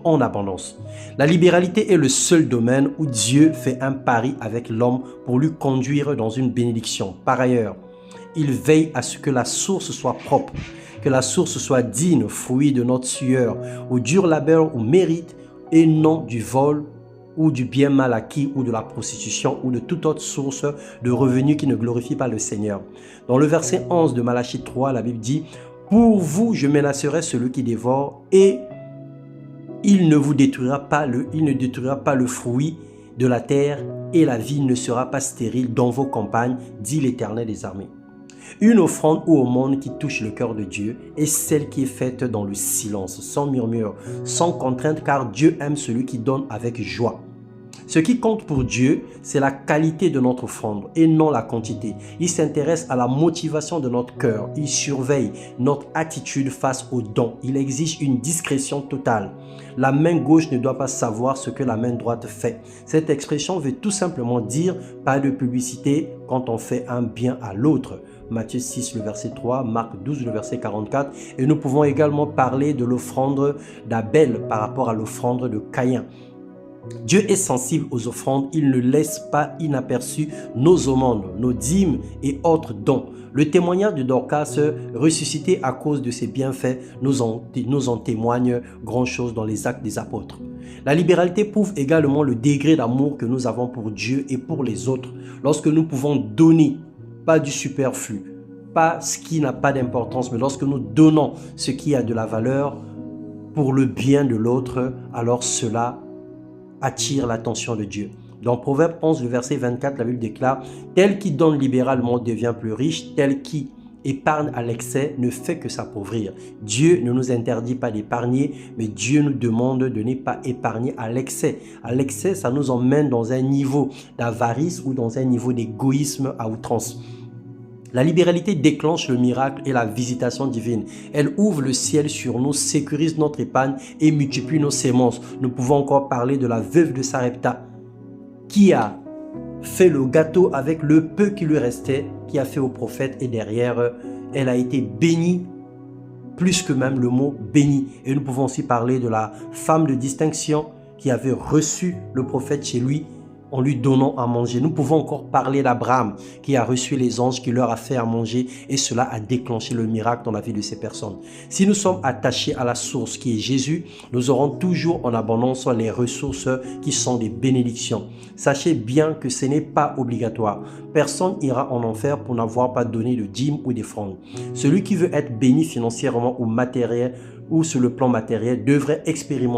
en abondance. La libéralité est le seul domaine où Dieu fait un pari avec l'homme pour lui conduire dans une bénédiction. Par ailleurs, il veille à ce que la source soit propre, que la source soit digne, fruit de notre sueur, au dur labeur ou mérite, et non du vol ou du bien mal acquis ou de la prostitution ou de toute autre source de revenus qui ne glorifie pas le Seigneur. Dans le verset 11 de Malachie 3, la Bible dit « Pour vous, je menacerai celui qui dévore et il ne détruira pas le fruit de la terre et la vie ne sera pas stérile dans vos campagnes, dit l'Éternel des armées. » Une offrande ou aumône qui touche le cœur de Dieu est celle qui est faite dans le silence, sans murmure, sans contrainte, car Dieu aime celui qui donne avec joie. Ce qui compte pour Dieu, c'est la qualité de notre offrande et non la quantité. Il s'intéresse à la motivation de notre cœur. Il surveille notre attitude face aux dons. Il exige une discrétion totale. La main gauche ne doit pas savoir ce que la main droite fait. Cette expression veut tout simplement dire pas de publicité quand on fait un bien à l'autre. Matthieu 6, le verset 3, Marc 12, le verset 44. Et nous pouvons également parler de l'offrande d'Abel par rapport à l'offrande de Caïn. Dieu est sensible aux offrandes, il ne laisse pas inaperçus nos aumônes, nos dîmes et autres dons. Le témoignage de Dorcas, ressuscité à cause de ses bienfaits, nous en témoigne grand chose dans les actes des apôtres. La libéralité prouve également le degré d'amour que nous avons pour Dieu et pour les autres. Lorsque nous pouvons donner, pas du superflu, pas ce qui n'a pas d'importance, mais lorsque nous donnons ce qui a de la valeur pour le bien de l'autre, alors cela attire l'attention de Dieu. Dans Proverbe 11, le verset 24, la Bible déclare « Tel qui donne libéralement devient plus riche, tel qui épargne à l'excès ne fait que s'appauvrir. » Dieu ne nous interdit pas d'épargner, mais Dieu nous demande de ne pas épargner à l'excès. À l'excès, ça nous emmène dans un niveau d'avarice ou dans un niveau d'égoïsme à outrance. La libéralité déclenche le miracle et la visitation divine. Elle ouvre le ciel sur nous, sécurise notre épargne et multiplie nos semences. Nous pouvons encore parler de la veuve de Sarepta qui a fait le gâteau avec le peu qui lui restait, qui a fait au prophète et derrière, elle a été bénie, plus que même le mot béni. Et nous pouvons aussi parler de la femme de distinction qui avait reçu le prophète chez lui en lui donnant à manger. Nous pouvons encore parler d'Abraham qui a reçu les anges, qui leur a fait à manger et cela a déclenché le miracle dans la vie de ces personnes. Si nous sommes attachés à la source qui est Jésus, nous aurons toujours en abondance les ressources qui sont des bénédictions. Sachez bien que ce n'est pas obligatoire. Personne ira en enfer pour n'avoir pas donné de dîme ou d'offrande. Celui qui veut être béni financièrement ou matériel ou sur le plan matériel devrait expérimenter